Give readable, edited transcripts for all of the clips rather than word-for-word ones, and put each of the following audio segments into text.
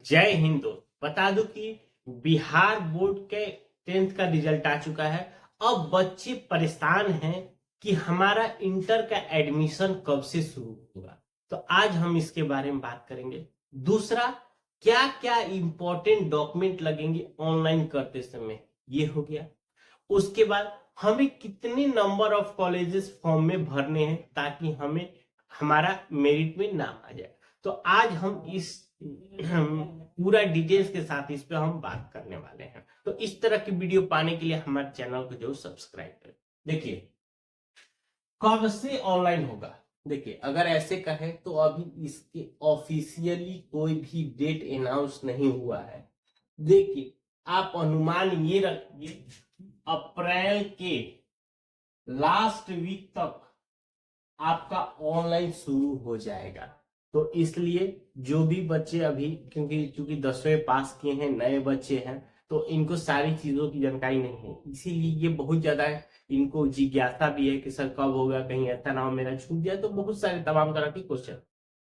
जय हिंद दोस्त। बता दूं कि बिहार बोर्ड के 10th का रिजल्ट आ चुका है। अब बच्चे परेशान हैं कि हमारा इंटर का एडमिशन कब से शुरू होगा। तो आज हम इसके बारे में बात करेंगे। दूसरा, क्या क्या इंपॉर्टेंट डॉक्यूमेंट लगेंगे ऑनलाइन करते समय, ये हो गया। उसके बाद हमें कितने नंबर ऑफ कॉलेजेस फॉर्म में भरने हैं ताकि हमें हमारा मेरिट में नाम आ जाए। तो आज हम इस पूरा डिटेल्स के साथ इस पे हम बात करने वाले हैं। तो इस तरह की वीडियो पाने के लिए हमारे चैनल को जरूर सब्सक्राइब करें। देखिए, कब से ऑनलाइन होगा। देखिए, अगर ऐसे कहें तो अभी इसके ऑफिशियली कोई भी डेट अनाउंस नहीं हुआ है। देखिए, आप अनुमान ये रखिए अप्रैल के लास्ट वीक तक आपका ऑनलाइन शुरू हो जाएगा। तो इसलिए जो भी बच्चे अभी, क्योंकि चूंकि 10वीं पास किए हैं, नए बच्चे हैं, तो इनको सारी चीजों की जानकारी नहीं है, इसीलिए ये बहुत ज्यादा इनको जिज्ञासा भी है कि सर कब होगा, कहीं ऐसा ना हो मेरा छूट जाए। तो बहुत सारे तमाम तरह के क्वेश्चन,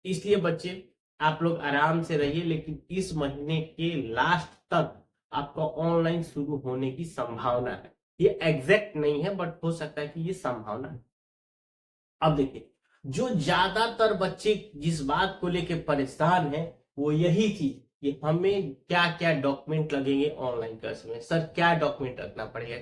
इसलिए बच्चे आप लोग आराम से रहिए। लेकिन इस महीने के लास्ट तक आपका ऑनलाइन शुरू होने की संभावना है। ये एग्जैक्ट नहीं है, बट हो सकता है कि ये संभावना है। अब देखिए, जो ज्यादातर बच्चे जिस बात को लेके परेशान हैं वो यही थी कि हमें क्या क्या डॉक्यूमेंट लगेंगे ऑनलाइन क्लास में। सर क्या डॉक्यूमेंट रखना पड़ेगा।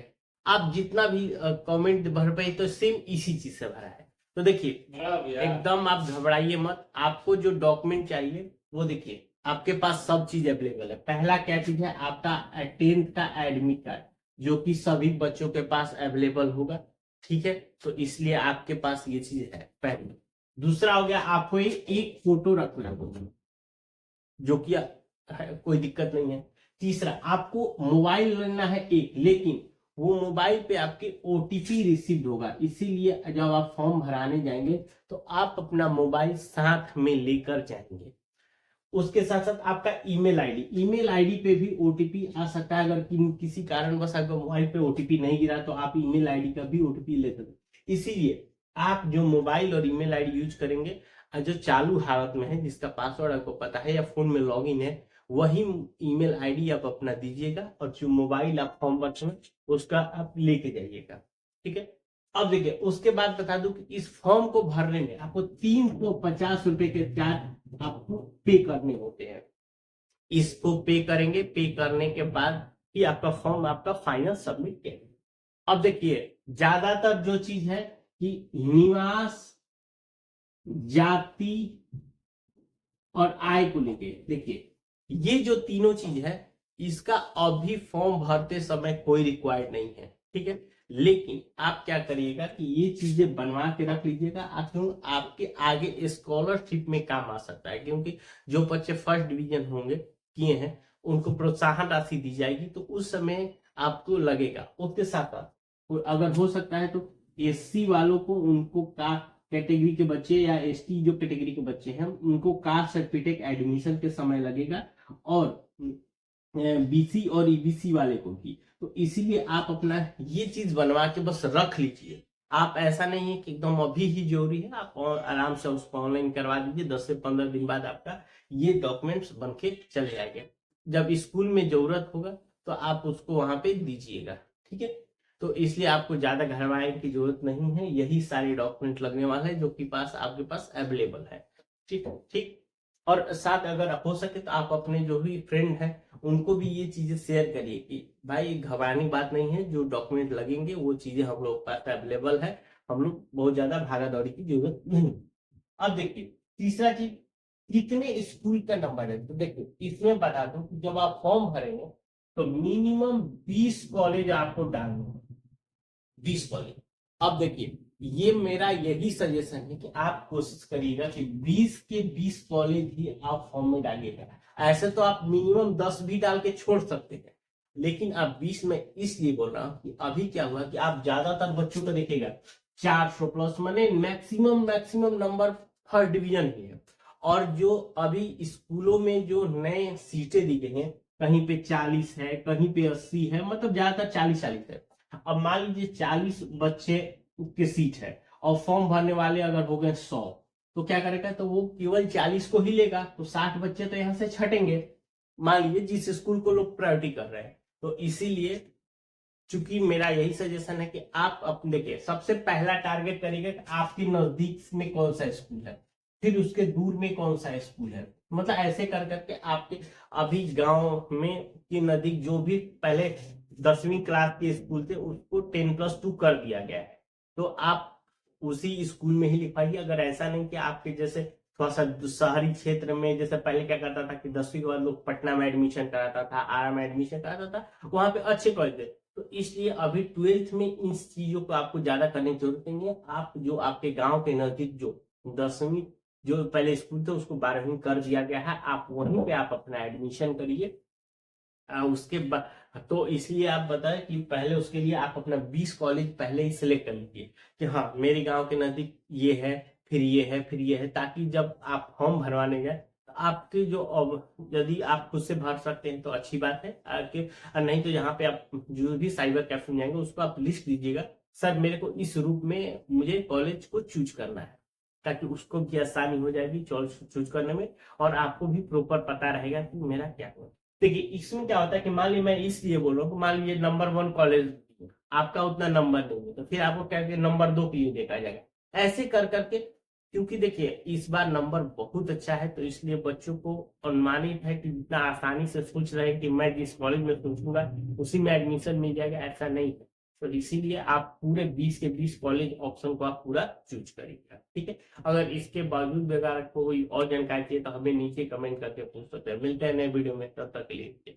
आप जितना भी कमेंट भर पाए तो सेम इसी चीज से भरा है। तो देखिए, एकदम आप घबराइए मत। आपको जो डॉक्यूमेंट चाहिए वो देखिए, आपके पास सब चीज अवेलेबल है। पहला क्या चीज है, आपका 10th का एडमिट कार्ड, जो कि सभी बच्चों के पास अवेलेबल होगा। ठीक है, तो इसलिए आपके पास ये चीज है पहले। दूसरा हो गया, आपको एक फोटो रखना होगा, जो कि कोई दिक्कत नहीं है। तीसरा, आपको मोबाइल लेना है एक, लेकिन वो मोबाइल पे आपके ओटीपी रिसीव्ड होगा। इसीलिए जब आप फॉर्म भराने जाएंगे तो आप अपना मोबाइल साथ में लेकर जाएंगे। उसके साथ साथ आपका ईमेल आईडी पे भी ओटीपी आ सकता है। अगर किसी कारणवश आपका मोबाइल पे ओटीपी नहीं गिरा तो आप ईमेल आईडी का भी ओटीपी ले सकते। इसीलिए आप जो मोबाइल और ईमेल आईडी यूज करेंगे, जो चालू हालत में है, जिसका पासवर्ड आपको पता है या फोन में लॉगिन है, वही ईमेल आईडी आप अपना दीजिएगा, और जो मोबाइल आप फॉर्म भरते हैं उसका आप लेके जाइएगा। ठीक है। अब देखिए, उसके बाद बता दूं कि इस फॉर्म को भरने में आपको 350 रुपए के चार्ज आपको पे करने होते हैं। इसको पे करेंगे, पे करने के बाद ही आपका फॉर्म आपका फाइनल सबमिट किया। अब देखिए, ज्यादातर जो चीज है कि निवास, जाति और आय को लेके, देखिए ये जो तीनों चीज है, इसका अभी फॉर्म भरते समय कोई रिक्वायर्ड नहीं है। ठीक है, लेकिन आप क्या करिएगा कि ये चीजें बनवा के रख लीजिएगा, आपके आगे स्कॉलरशिप में काम आ सकता है। क्योंकि जो बच्चे फर्स्ट डिवीजन होंगे, किए हैं, उनको प्रोत्साहन राशि दी जाएगी, तो उस समय आपको लगेगा। उसके साथ साथ अगर हो सकता है तो एससी वालों को, उनको का कैटेगरी के बच्चे या एसटी जो कैटेगरी के बच्चे हैं, उनको कास्ट सर्टिफिकेट एडमिशन के समय लगेगा, और बीसी और ईबीसी वाले को भी। तो इसीलिए आप अपना ये चीज बनवा के बस रख लीजिए। आप ऐसा नहीं है कि एकदम अभी ही जरूरी है, आप आराम से उसको ऑनलाइन करवा दीजिए। 10 से 15 दिन बाद आपका ये डॉक्यूमेंट्स बन के चले जाएंगे। जब स्कूल में जरूरत होगा तो आप उसको वहां पे दीजिएगा। ठीक है, तो इसलिए आपको ज्यादा घबराने की जरूरत नहीं है। यही सारे डॉक्यूमेंट लगने वाले हैं जो कि आपके पास अवेलेबल है। ठीक ठीक। और साथ अगर हो सके तो आप अपने जो भी फ्रेंड हैं उनको भी ये चीजें शेयर करिए कि भाई घबराने बात नहीं है, जो डॉक्यूमेंट लगेंगे वो चीजें हम लोग पास अवेलेबल है। हम लोग बहुत ज्यादा भागा दौड़ी की जरूरत नहीं। अब देखिए, तीसरा चीज, कितने स्कूल का नंबर है। तो देखिए, इसमें बता दूं कि जब आप फॉर्म भरेंगे तो मिनिमम 20 कॉलेज आपको डालने हैं। 20 कॉलेज। अब देखिए, ये मेरा यही सजेशन है कि आप कोशिश करिएगा कि 20 के 20 कॉलेज ही आप फॉर्म में डालिएगा। ऐसे तो आप मिनिमम 10 भी डाल के छोड़ सकते हैं, लेकिन आप 20 में इसलिए बोल रहा हूं कि अभी क्या हुआ कि आप ज्यादातर बच्चों को देखिएगा 400 प्लस, माने मैक्सिमम नंबर फर्स्ट डिवीजन ही है। और जो अभी स्कूलों में जो नए सीटें दी गई हैं, कहीं पे 40 है, कहीं पे 80 है, मतलब ज्यादातर 40 है। अब मान लीजिए 40 बच्चे की सीट है और फॉर्म भरने वाले अगर हो गए 100, तो क्या करेगा, तो वो केवल 40 को ही लेगा, तो 60 बच्चे तो यहाँ से छटेंगे। मान लीजिए जिस स्कूल को लोग प्रायोरिटी कर रहे हैं। तो इसीलिए चूंकि मेरा यही सजेशन है कि आप अपने देखिए सबसे पहला टारगेट करिएगा कि आपके नजदीक में कौन सा स्कूल है, फिर उसके दूर में कौन सा स्कूल है। मतलब ऐसे कर करके आपके अभी गांव में की नजदीक जो भी पहले 10वीं क्लास के स्कूल थे उसको 10+2 कर दिया गया है, तो आप उसी स्कूल में ही लिखवाइए। अगर ऐसा नहीं कि आपके जैसे थोड़ा सा शहरी क्षेत्र में, जैसे पहले क्या करता था कि 10वीं के बाद लोग पटना में एडमिशन कराता था, आरा में एडमिशन कराता था, वहां पे अच्छे कॉलेज थे। तो इसलिए अभी 12th में इन चीजों को आपको ज्यादा करने की जरूरत नहीं है। आप जो आपके गांव के नजदीक जो 10वीं जो पहले स्कूल थे उसको 12वीं कर दिया गया है, आप वहीं पे आप अपना एडमिशन करिए। उसके बाद तो इसलिए आप बताएं कि पहले उसके लिए आप अपना 20 कॉलेज पहले ही सिलेक्ट कर लीजिए कि हाँ मेरे गांव के नजदीक ये है, फिर ये है, फिर ये है, ताकि जब आप फॉर्म भरवाने जाए तो आपके जो यदि आप खुद से भर सकते हैं तो अच्छी बात है आपके, और नहीं तो यहाँ पे आप जो भी साइबर कैफे में जाएंगे उसको आप लिस्ट दीजिएगा, सर मेरे को इस रूप में मुझे कॉलेज को चूज करना है, ताकि उसको भी आसानी हो जाएगी चूज करने में, और आपको भी प्रॉपर पता रहेगा कि मेरा क्या होगा। देखिए इसमें क्या होता है कि मान लीजिए मैं इसलिए बोल रहा हूँ, मान लीजिए नंबर 1 कॉलेज आपका उतना नंबर नहीं है, तो फिर आपको क्या नंबर 2 के लिए देखा जाएगा, ऐसे कर करके। क्योंकि देखिए इस बार नंबर बहुत अच्छा है, तो इसलिए बच्चों को अनुमानित है कि जितना आसानी से सोच रहे हैं कि मैं जिस कॉलेज में सोचूंगा उसी में एडमिशन मिल जाएगा, ऐसा नहीं है। तो इसीलिए आप पूरे 20 के 20 कॉलेज ऑप्शन को आप पूरा चूज करिएगा, ठीक है। अगर इसके बावजूद भी अगर कोई और जानकारी चाहिए तो हमें नीचे कमेंट करके पूछ सकते हैं। मिलते हैं नए वीडियो में, तब तक के लिए।